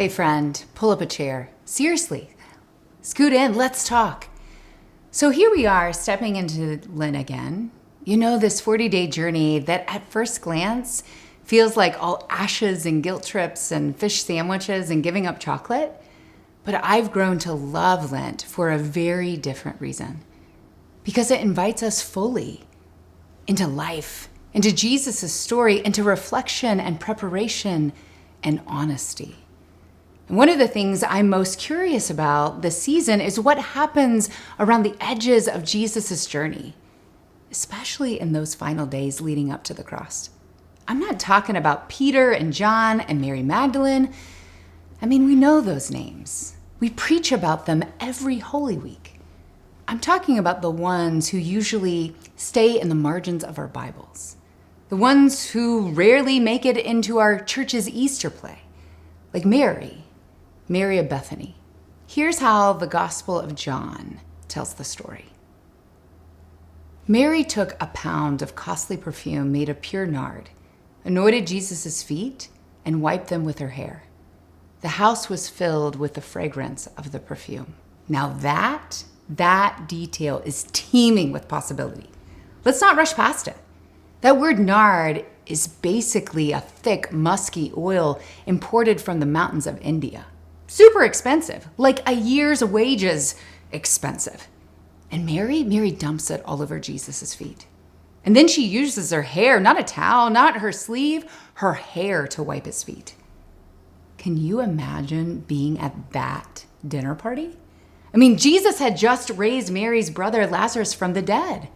Hey friend, pull up a chair. Seriously, scoot in, let's talk. So here we are stepping into Lent again. You know, this 40-day journey that at first glance feels like all ashes and guilt trips and fish sandwiches and giving up chocolate. But I've grown to love Lent for a very different reason. Because it invites us fully into life, into Jesus' story, into reflection and preparation and honesty. And one of the things I'm most curious about this season is what happens around the edges of Jesus' journey, especially in those final days leading up to the cross. I'm not talking about Peter and John and Mary Magdalene. I mean, we know those names. We preach about them every Holy Week. I'm talking about the ones who usually stay in the margins of our Bibles, the ones who rarely make it into our church's Easter play, like Mary of Bethany. Here's how the Gospel of John tells the story. Mary took a pound of costly perfume made of pure nard, anointed Jesus' feet, and wiped them with her hair. The house was filled with the fragrance of the perfume. Now that detail is teeming with possibility. Let's not rush past it. That word nard is basically a thick, musky oil imported from the mountains of India. Super expensive, like a year's wages expensive. And Mary dumps it all over Jesus' feet. And then she uses her hair, not a towel, not her sleeve, her hair to wipe his feet. Can you imagine being at that dinner party? I mean, Jesus had just raised Mary's brother Lazarus from the dead.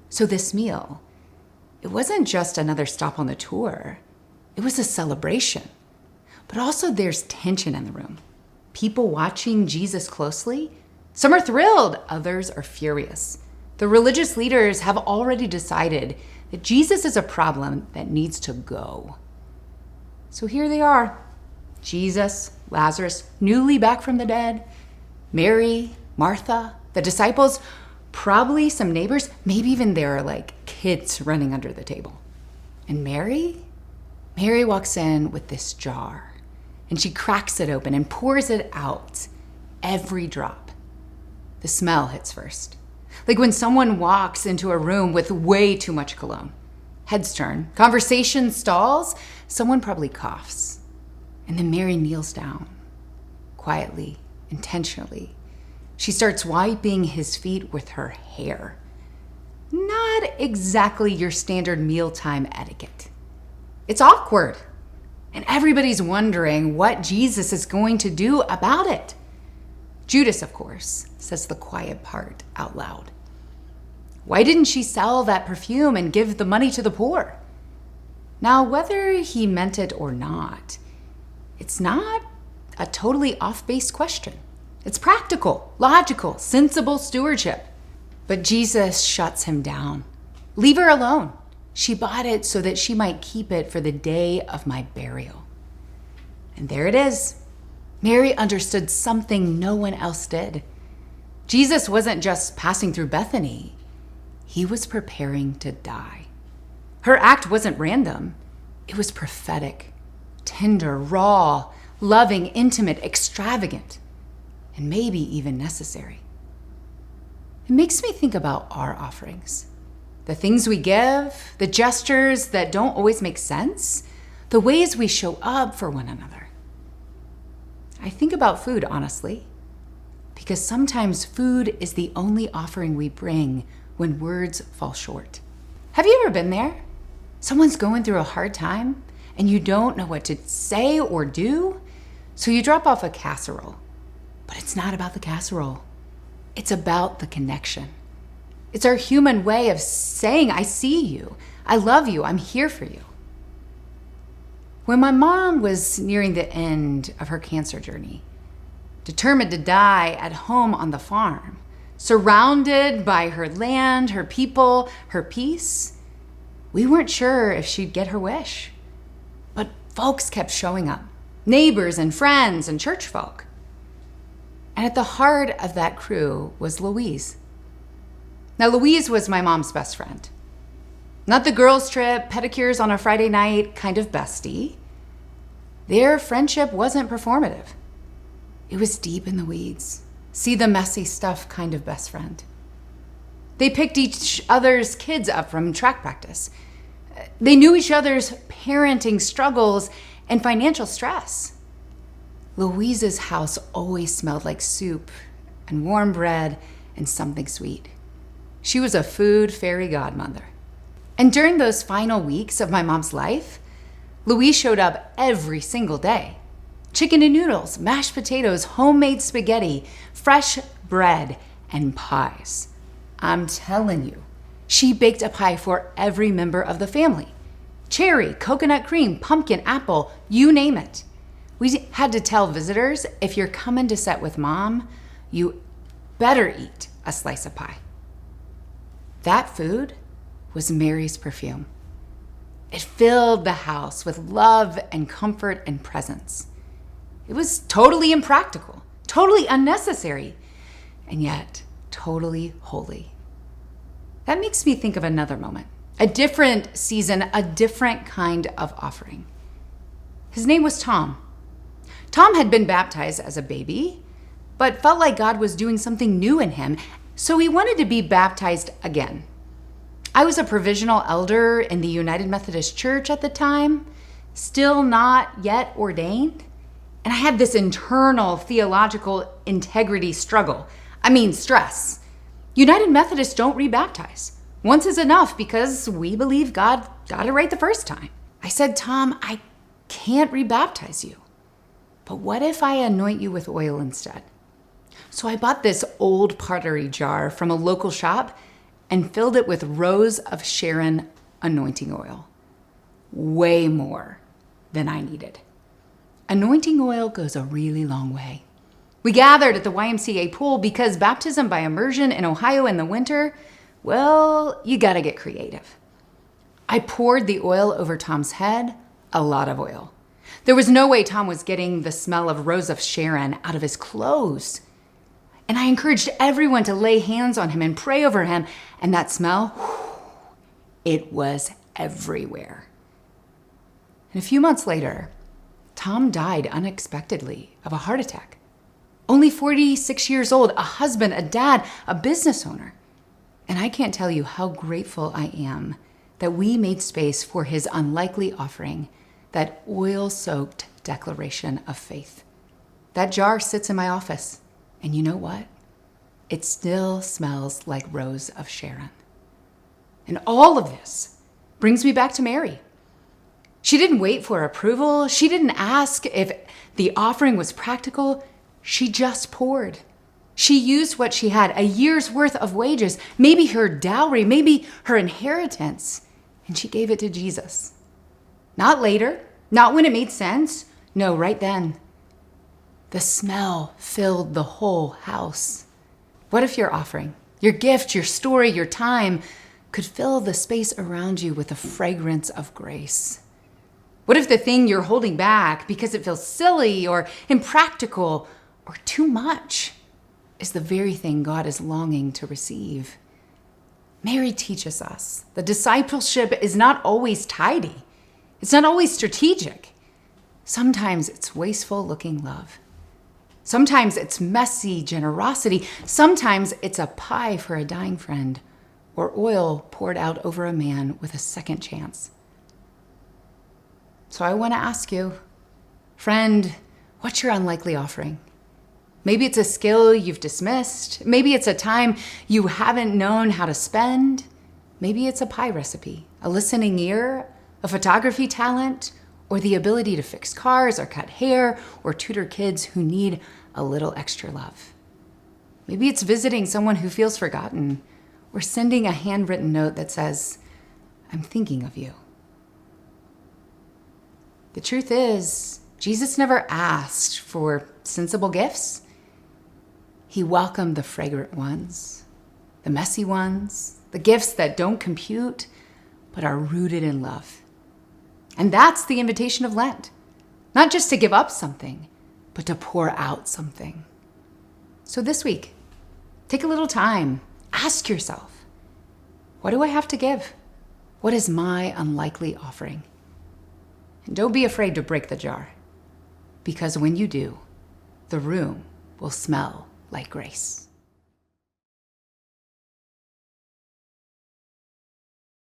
So this meal, it wasn't just another stop on the tour. It was a celebration. But also there's tension in the room. People watching Jesus closely. Some are thrilled, others are furious. The religious leaders have already decided that Jesus is a problem that needs to go. So here they are. Jesus, Lazarus, newly back from the dead, Mary, Martha, the disciples, probably some neighbors, maybe even there are like kids running under the table. And Mary walks in with this jar and she cracks it open and pours it out, every drop. The smell hits first. Like when someone walks into a room with way too much cologne. Heads turn, conversation stalls, someone probably coughs. And then Mary kneels down, quietly, intentionally. She starts wiping his feet with her hair. Not exactly your standard mealtime etiquette. It's awkward. And everybody's wondering what Jesus is going to do about it. Judas, of course, says the quiet part out loud. Why didn't she sell that perfume and give the money to the poor? Now, whether he meant it or not, it's not a totally off-base question. It's practical, logical, sensible stewardship. But Jesus shuts him down. Leave her alone. She bought it so that she might keep it for the day of my burial. And there it is. Mary understood something no one else did. Jesus wasn't just passing through Bethany. He was preparing to die. Her act wasn't random. It was prophetic, tender, raw, loving, intimate, extravagant, and maybe even necessary. It makes me think about our offerings. The things we give, the gestures that don't always make sense, the ways we show up for one another. I think about food, honestly, because sometimes food is the only offering we bring when words fall short. Have you ever been there? Someone's going through a hard time and you don't know what to say or do, so you drop off a casserole. But it's not about the casserole. It's about the connection. It's our human way of saying, I see you, I love you, I'm here for you. When my mom was nearing the end of her cancer journey, determined to die at home on the farm, surrounded by her land, her people, her peace, we weren't sure if she'd get her wish. But folks kept showing up, neighbors and friends and church folk. And at the heart of that crew was Louise. Now, Louise was my mom's best friend. Not the girls' trip, pedicures on a Friday night kind of bestie. Their friendship wasn't performative. It was deep in the weeds. See the messy stuff kind of best friend. They picked each other's kids up from track practice. They knew each other's parenting struggles and financial stress. Louise's house always smelled like soup and warm bread and something sweet. She was a food fairy godmother. And during those final weeks of my mom's life, Louise showed up every single day. Chicken and noodles, mashed potatoes, homemade spaghetti, fresh bread, and pies. I'm telling you, she baked a pie for every member of the family. Cherry, coconut cream, pumpkin, apple, you name it. We had to tell visitors, if you're coming to set with Mom, you better eat a slice of pie. That food was Mary's perfume. It filled the house with love and comfort and presence. It was totally impractical, totally unnecessary, and yet totally holy. That makes me think of another moment, a different season, a different kind of offering. His name was Tom. Tom had been baptized as a baby, but felt like God was doing something new in him, so he wanted to be baptized again. I was a provisional elder in the United Methodist Church at the time, still not yet ordained. And I had this internal theological integrity struggle. Stress. United Methodists don't rebaptize. Once is enough because we believe God got it right the first time. I said, Tom, I can't rebaptize you. But what if I anoint you with oil instead? So I bought this old pottery jar from a local shop and filled it with Rose of Sharon anointing oil. Way more than I needed. Anointing oil goes a really long way. We gathered at the YMCA pool because baptism by immersion in Ohio in the winter, well, you gotta get creative. I poured the oil over Tom's head, a lot of oil. There was no way Tom was getting the smell of Rose of Sharon out of his clothes. And I encouraged everyone to lay hands on him and pray over him, and that smell, it was everywhere. And a few months later, Tom died unexpectedly of a heart attack. Only 46 years old, a husband, a dad, a business owner. And I can't tell you how grateful I am that we made space for his unlikely offering, that oil-soaked declaration of faith. That jar sits in my office, and you know what? It still smells like Rose of Sharon. And all of this brings me back to Mary. She didn't wait for approval. She didn't ask if the offering was practical. She just poured. She used what she had, a year's worth of wages, maybe her dowry, maybe her inheritance, and she gave it to Jesus. Not later, not when it made sense. No, right then. The smell filled the whole house. What if your offering, your gift, your story, your time could fill the space around you with a fragrance of grace? What if the thing you're holding back because it feels silly or impractical or too much is the very thing God is longing to receive? Mary teaches us that discipleship is not always tidy. It's not always strategic. Sometimes it's wasteful looking love. Sometimes it's messy generosity. Sometimes it's a pie for a dying friend or oil poured out over a man with a second chance. So I want to ask you, friend, what's your unlikely offering? Maybe it's a skill you've dismissed. Maybe it's a time you haven't known how to spend. Maybe it's a pie recipe, a listening ear, a photography talent, or the ability to fix cars or cut hair or tutor kids who need a little extra love. Maybe it's visiting someone who feels forgotten or sending a handwritten note that says, I'm thinking of you. The truth is, Jesus never asked for sensible gifts. He welcomed the fragrant ones, the messy ones, the gifts that don't compute, but are rooted in love. And that's the invitation of Lent. Not just to give up something, but to pour out something. So this week, take a little time. Ask yourself, what do I have to give? What is my unlikely offering? And don't be afraid to break the jar. because when you do, the room will smell like grace.